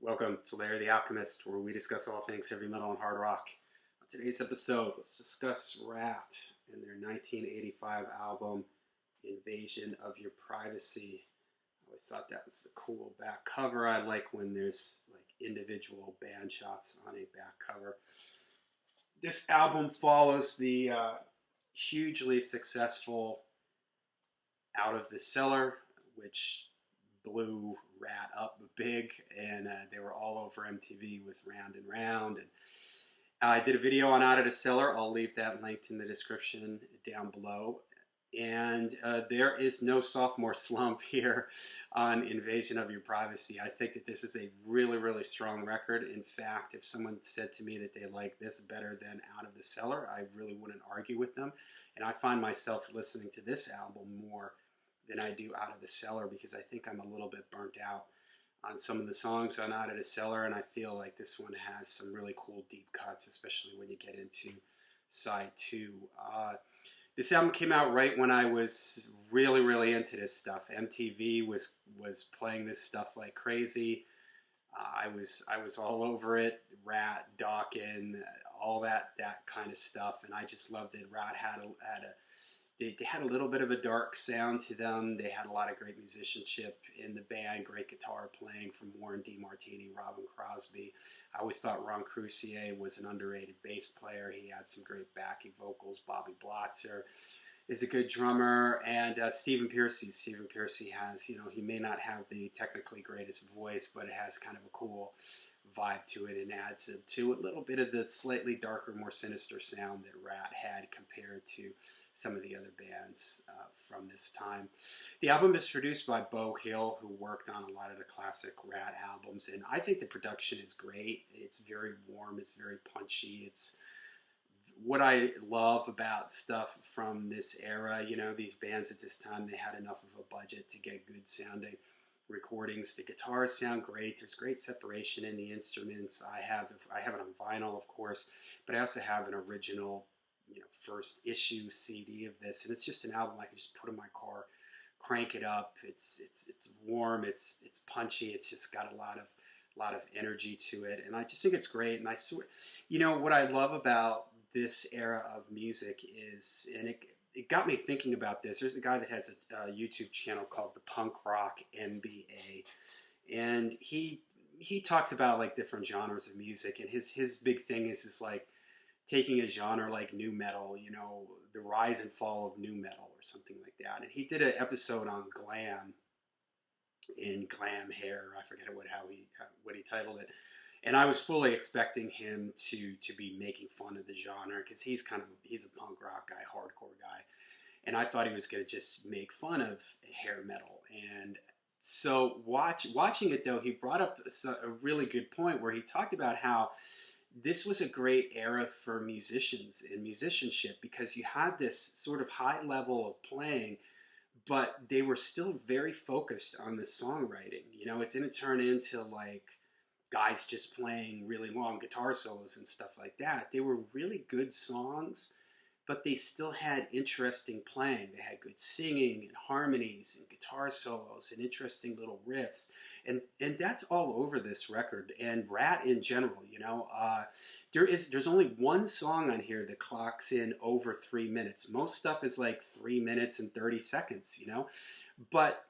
Welcome to Larry the Alchemist, where we discuss all things heavy metal and hard rock. On today's episode, let's discuss Ratt and their 1985 album, Invasion of Your Privacy. I always thought that was a cool back cover. I like when there's like individual band shots on a back cover. This album follows the hugely successful Out of the Cellar, which blew Ratt up big, and they were all over MTV with Round and Round. And I did a video on Out of the Cellar. I'll leave that linked in the description down below. And there is no sophomore slump here on Invasion of Your Privacy. I think that this is a really, really strong record. In fact, if someone said to me that they like this better than Out of the Cellar, I really wouldn't argue with them. And I find myself listening to this album more than I do Out of the Cellar because I think I'm a little bit burnt out on some of the songs on Out of the Cellar, and I feel like this one has some really cool deep cuts, especially when you get into side two. This album came out right when I was really, really into this stuff. MTV was playing this stuff like crazy. I was all over it. Ratt, Dawkins, all that kind of stuff, and I just loved it. Ratt they had a little bit of a dark sound to them. They had a lot of great musicianship in the band, great guitar playing from Warren DeMartini, Robin Crosby. I always thought Ron Crucier was an underrated bass player. He had some great backing vocals. Bobby Blotzer is a good drummer. And Stephen Pearcy. Stephen Pearcy has, he may not have the technically greatest voice, but it has kind of a cool vibe to it and adds to a little bit of the slightly darker, more sinister sound that Ratt had compared to some of the other bands from this time. The album is produced by Beau Hill, who worked on a lot of the classic Ratt albums, and I think the production is great. It's very warm, it's very punchy. It's what I love about stuff from this era. These bands at this time, they had enough of a budget to get good sounding recordings. The guitars sound great. There's great separation in the instruments. I have it on vinyl, of course, but I also have an original first issue CD of this, and it's just an album I can just put in my car, crank it up. It's warm, it's punchy, it's just got a lot of energy to it, and I just think it's great. And I swear, what I love about this era of music is, and it got me thinking about this. There's a guy that has a YouTube channel called the Punk Rock NBA, and he talks about like different genres of music, and his big thing is like taking a genre like nu metal, the rise and fall of nu metal or something like that. And he did an episode on glam in glam hair. I forget what he titled it. And I was fully expecting him to be making fun of the genre because he's a punk rock guy, hardcore guy. And I thought he was going to just make fun of hair metal. And so watching it though, he brought up a really good point where he talked about how this was a great era for musicians and musicianship because you had this sort of high level of playing, but they were still very focused on the songwriting. It didn't turn into like guys just playing really long guitar solos and stuff like that. They were really good songs, but they still had interesting playing. They had good singing and harmonies and guitar solos and interesting little riffs. And that's all over this record, and Ratt in general. There's only one song on here that clocks in over 3 minutes. Most stuff is like 3 minutes and 30 seconds, but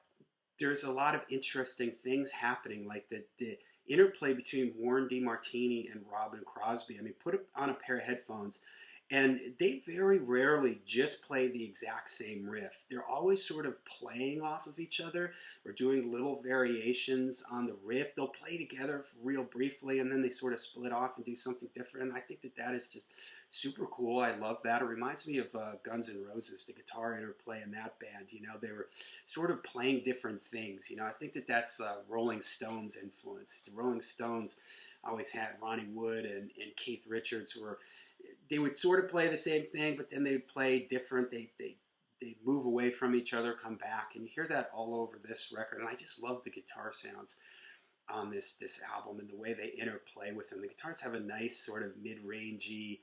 there's a lot of interesting things happening, like the interplay between Warren DeMartini and Robin Crosby. I mean, put on a pair of headphones, and they very rarely just play the exact same riff. They're always sort of playing off of each other or doing little variations on the riff. They'll play together real briefly, and then they sort of split off and do something different. And I think that is just super cool. I love that. It reminds me of Guns N' Roses, the guitar interplay in that band. They were sort of playing different things. I think that that's Rolling Stones influence. The Rolling Stones always had Ronnie Wood and Keith Richards, they would sort of play the same thing, but then they'd play different. They move away from each other, come back, and you hear that all over this record. And I just love the guitar sounds on this album and the way they interplay with them. The guitars have a nice sort of mid-rangey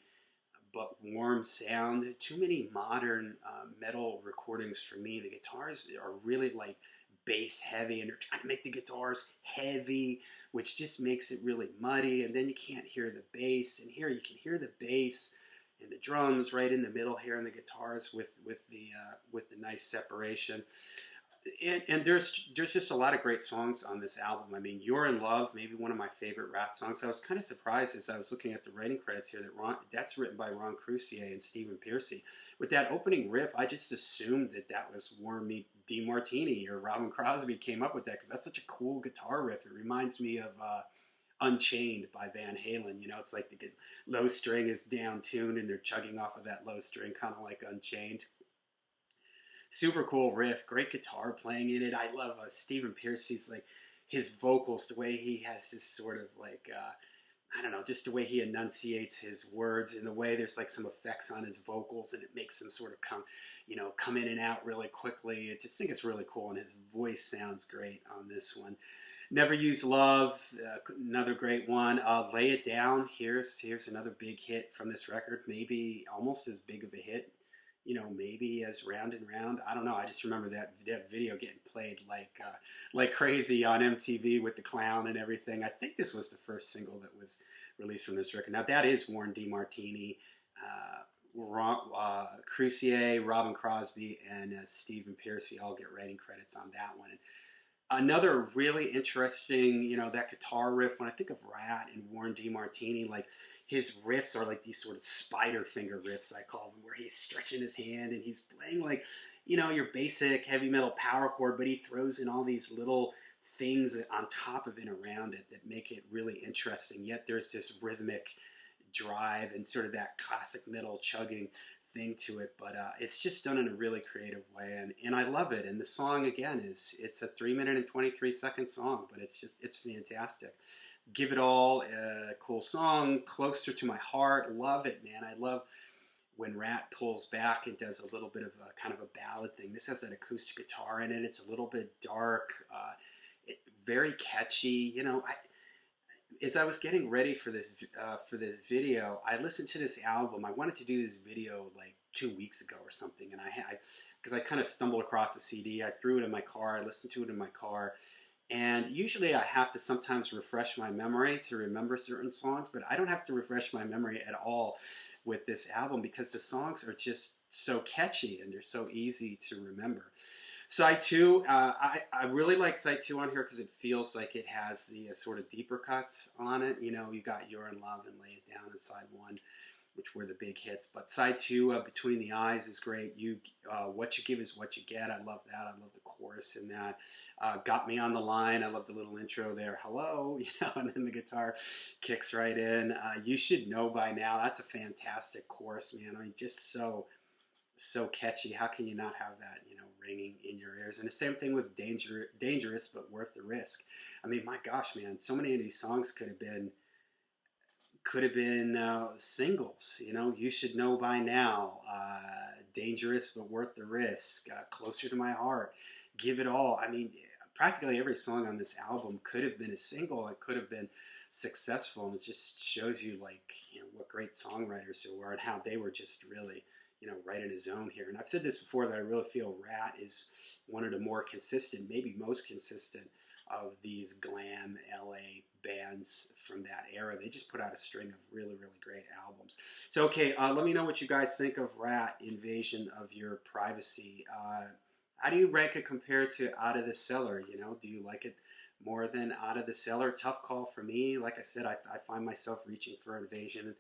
but warm sound. Too many modern metal recordings for me. The guitars are really like bass heavy, and they're trying to make the guitars heavy which just makes it really muddy, and then you can't hear the bass. And here you can hear the bass and the drums right in the middle here, and the guitars with the nice separation. And there's just a lot of great songs on this album. I mean, "You're in Love," maybe one of my favorite Ratt songs. I was kind of surprised as I was looking at the writing credits here that that's written by Ron Crucier and Stephen Pearcy. With that opening riff, I just assumed that was Warren DeMartini or Robin Crosby came up with that, because that's such a cool guitar riff. It reminds me of Unchained by Van Halen. You know, it's like the low string is down tuned and they're chugging off of that low string, kind of like Unchained. Super cool riff, great guitar playing in it. I love Stephen Pearcy's, like, his vocals, the way he has this sort of like, I don't know, just the way he enunciates his words, and the way there's like some effects on his vocals, and it makes them sort of come in and out really quickly. I just think it's really cool, and his voice sounds great on this one. "Never Use Love," another great one. "Lay It Down," here's another big hit from this record, maybe almost as big of a hit, you know, maybe as Round and Round. I don't know. I just remember that video getting played like crazy on MTV with the clown and everything. I think this was the first single that was released from this record. Now that is Warren DeMartini, Crucier, Robin Crosby, and Stephen Pearcy all get writing credits on that one. And another really interesting, you know, that guitar riff. When I think of Ratt and Warren DeMartini, like, his riffs are like these sort of spider finger riffs, I call them, where he's stretching his hand and he's playing like, you know, your basic heavy metal power chord, but he throws in all these little things on top of it, around it, that make it really interesting. Yet there's this rhythmic drive and sort of that classic metal chugging thing to it, but it's just done in a really creative way, and I love it. And the song, again, it's a 3-minute and 23-second song, but it's fantastic. "Give It All," a cool song. "Closer to My Heart," love it, man. I love when Ratt pulls back and does a little bit of a kind of a ballad thing. This has that acoustic guitar in it. It's a little bit dark, very catchy. You know, as I was getting ready for this video, I listened to this album. I wanted to do this video like 2 weeks ago or something, and because I kind of stumbled across the CD. I threw it in my car. I listened to it in my car. And usually I have to sometimes refresh my memory to remember certain songs, but I don't have to refresh my memory at all with this album, because the songs are just so catchy and they're so easy to remember. Side 2, I really like Side 2 on here because it feels like it has the sort of deeper cuts on it. You know, you got "You're in Love" and "Lay It Down" in Side 1, which were the big hits. But Side 2, "Between the Eyes," is great. "What You Give Is What You Get," I love that. I love the chorus in that. "Got Me on the Line," I love the little intro there. "Hello," you know, and then the guitar kicks right in. "You Should Know By Now," that's a fantastic chorus, man. I mean, just so catchy. How can you not have that, you know, ringing in your ears? And the same thing with Dangerous But Worth the Risk. I mean, my gosh, man, so many of these songs could have been singles. You know, "You Should Know By Now," "Dangerous But Worth the Risk," "Closer to My Heart," "Give It All." I mean, practically every song on this album could have been a single. It could have been successful, and it just shows you, like, you know, what great songwriters there were and how they were just really, you know, right in his zone here. And I've said this before, that I really feel Ratt is one of the more consistent, maybe most consistent, of these glam LA bands from that era. They just put out a string of really, really great albums. So, okay, let me know what you guys think of Ratt, "Invasion of Your Privacy." How do you rank it compared to "Out of the Cellar"? You know, do you like it more than "Out of the Cellar"? Tough call for me. Like I said, I find myself reaching for Invasion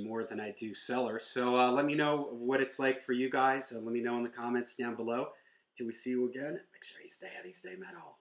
more than I do Cellar. So let me know what it's like for you guys. Let me know in the comments down below. Till we see you again, make sure you stay heavy, stay metal.